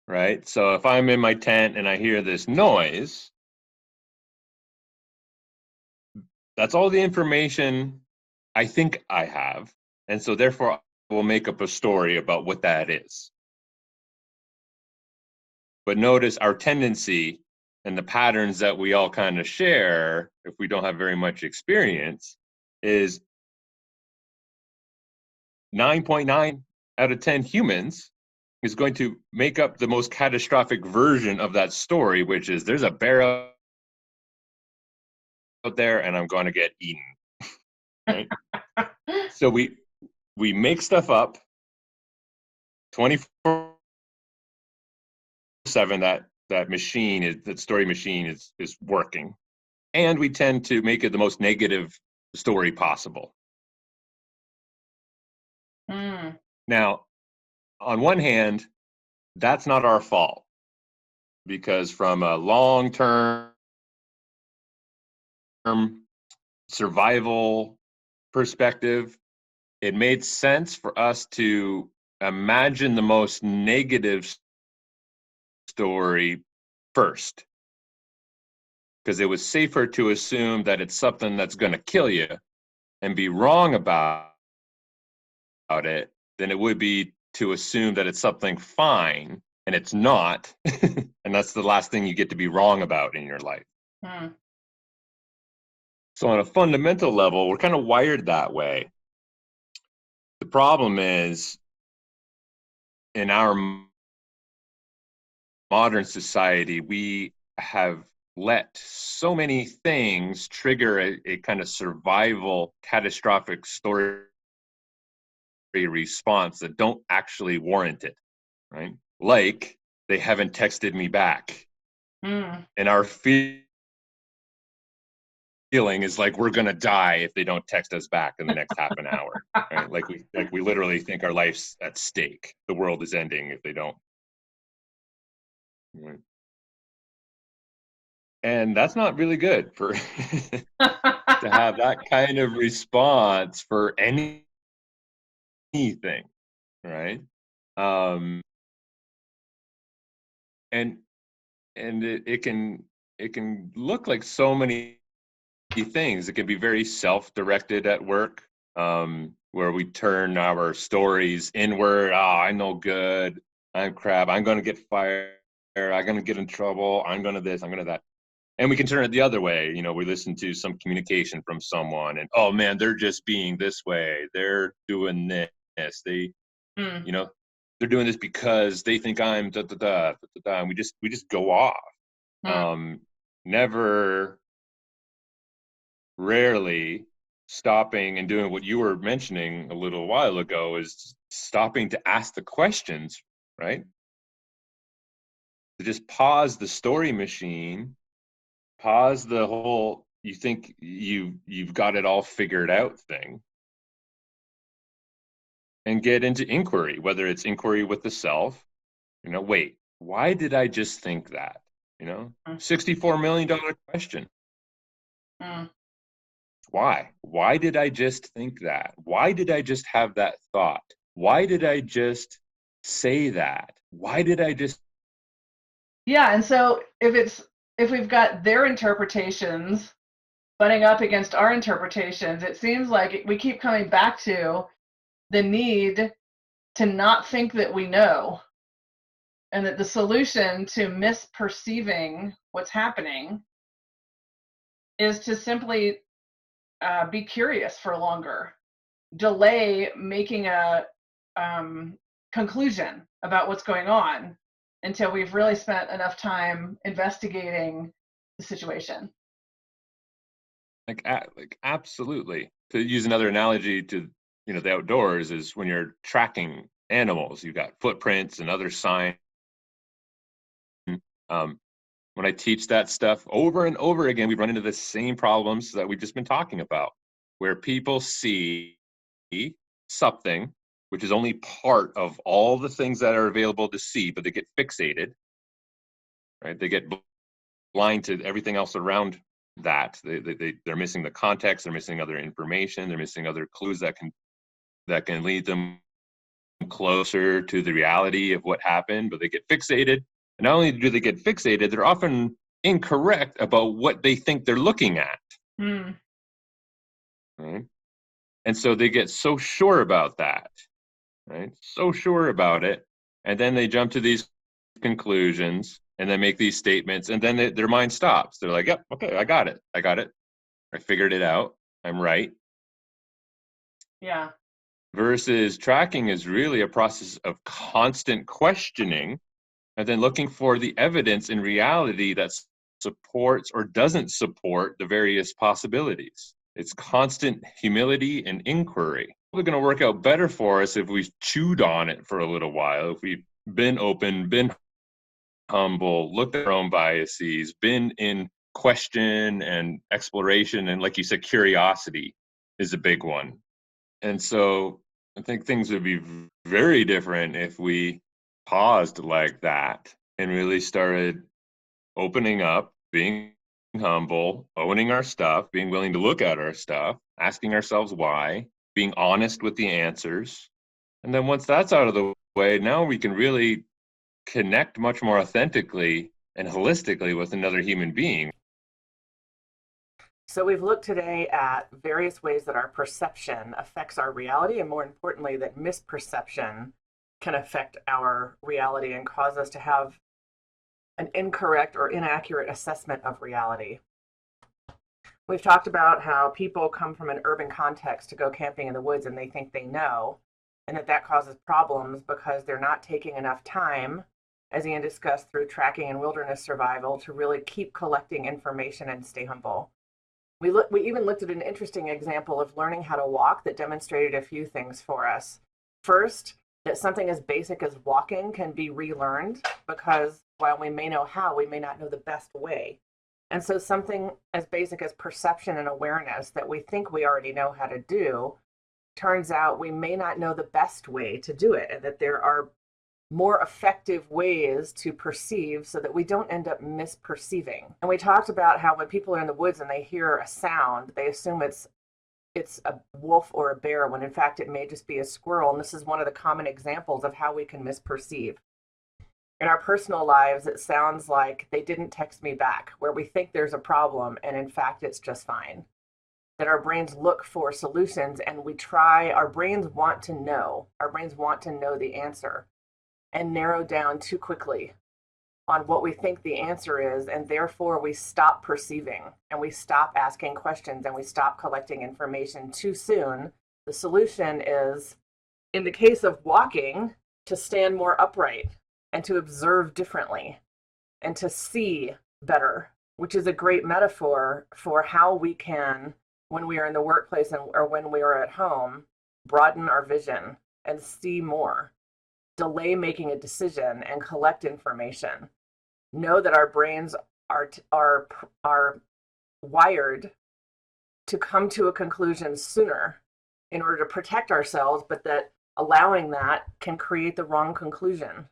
Speaker 2: Right? So if I'm in my tent and I hear this noise, that's all the information I think I have. And so therefore, I will make up a story about what that is. But notice our tendency and the patterns that we all kind of share, if we don't have very much experience, is 9.9 out of 10 humans is going to make up the most catastrophic version of that story, which is there's a bear out there and I'm going to get eaten. Right? So we make stuff up 24/7. That machine that story machine is working, and we tend to make it the most negative story possible. Now, on one hand, that's not our fault, because from a long-term survival perspective, it made sense for us to imagine the most negative story first, because it was safer to assume that it's something that's going to kill you and be wrong about it than it would be to assume that it's something fine and it's not. And that's the last thing you get to be wrong about in your life. So on a fundamental level, we're kind of wired that way. The problem is, in our modern society, we have let so many things trigger a kind of survival catastrophic story response that don't actually warrant it, right? Like, they haven't texted me back. And our feeling is like we're gonna die if they don't text us back in the next half an hour. Right? Like we literally think our life's at stake. The world is ending if they don't. Right? And that's not really good for to have that kind of response for any anything, right? Um, and it can look like so many things. It can be very self-directed at work, where we turn our stories inward. Oh, I'm no good. I'm crap. I'm going to get fired. I'm going to get in trouble. I'm going to this. I'm going to that. And we can turn it the other way. You know, we listen to some communication from someone and, oh man, they're just being this way. They're doing this. They, you know, they're doing this because they think I'm da da da da da, da. And we just go off. Never, rarely stopping and doing what you were mentioning a little while ago is stopping to ask the questions, right? To just pause the story machine, pause the whole you think you've got it all figured out thing, and get into inquiry, whether it's inquiry with the self, you know, wait, why did I just think that? You know, $64 million question. Why did I just think that? Why did I just have that thought? Why did I just say that? Why did I just?
Speaker 1: Yeah, and so if we've got their interpretations butting up against our interpretations, it seems like we keep coming back to the need to not think that we know, and that the solution to misperceiving what's happening is to simply be curious for longer, delay making a conclusion about what's going on until we've really spent enough time investigating the situation.
Speaker 2: Like absolutely. To use another analogy to, you know, the outdoors is when you're tracking animals, you've got footprints and other signs. When I teach that stuff over and over again, we run into the same problems that we've just been talking about, where people see something, which is only part of all the things that are available to see, but they get fixated, right? They get blind to everything else around that. They're missing the context, they're missing other information, they're missing other clues that can lead them closer to the reality of what happened, but they get fixated. And not only do they get fixated, they're often incorrect about what they think they're looking at. Right? And so they get so sure about that, right? So sure about it. And then they jump to these conclusions and then make these statements, and then their mind stops. They're like, yep, okay, I got it. I figured it out. I'm right.
Speaker 1: Yeah.
Speaker 2: Versus tracking is really a process of constant questioning and then looking for the evidence in reality that supports or doesn't support the various possibilities. It's constant humility and inquiry. It's going to work out better for us if we've chewed on it for a little while, if we've been open, been humble, looked at our own biases, been in question and exploration, and like you said, curiosity is a big one. And so I think things would be very different if we paused like that and really started opening up, being humble, owning our stuff, being willing to look at our stuff, asking ourselves why, being honest with the answers. And then once that's out of the way, now we can really connect much more authentically and holistically with another human being.
Speaker 3: So we've looked today at various ways that our perception affects our reality, and more importantly, that misperception can affect our reality and cause us to have an incorrect or inaccurate assessment of reality. We've talked about how people come from an urban context to go camping in the woods and they think they know, and that causes problems because they're not taking enough time, as Ian discussed, through tracking and wilderness survival to really keep collecting information and stay humble. We even looked at an interesting example of learning how to walk that demonstrated a few things for us. First, that something as basic as walking can be relearned, because while we may know how, we may not know the best way. And so something as basic as perception and awareness that we think we already know how to do, turns out we may not know the best way to do it, and that there are more effective ways to perceive so that we don't end up misperceiving. And we talked about how when people are in the woods and they hear a sound, they assume it's it's a wolf or a bear when in fact it may just be a squirrel. And this is one of the common examples of how we can misperceive. In our personal lives, it sounds like they didn't text me back, where we think there's a problem and in fact it's just fine. That our brains look for solutions and we try, our brains want to know the answer and narrow down too quickly on what we think the answer is, and therefore we stop perceiving and we stop asking questions and we stop collecting information too soon. The solution is, in the case of walking, to stand more upright and to observe differently and to see better, which is a great metaphor for how we can, when we are in the workplace or when we are at home, broaden our vision and see more, delay making a decision and collect information. Know that our brains are wired to come to a conclusion sooner in order to protect ourselves, but that allowing that can create the wrong conclusion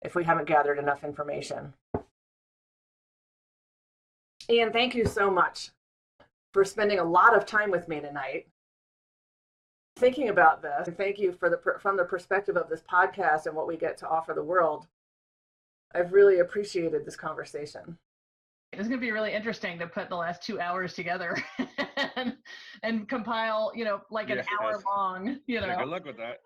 Speaker 3: if we haven't gathered enough information. Ian, thank you so much for spending a lot of time with me tonight thinking about this. Thank you from the perspective of this podcast and what we get to offer the world. I've really appreciated this conversation.
Speaker 1: It's going to be really interesting to put the last 2 hours together and compile, like an hour long,
Speaker 2: Yeah, good luck with that.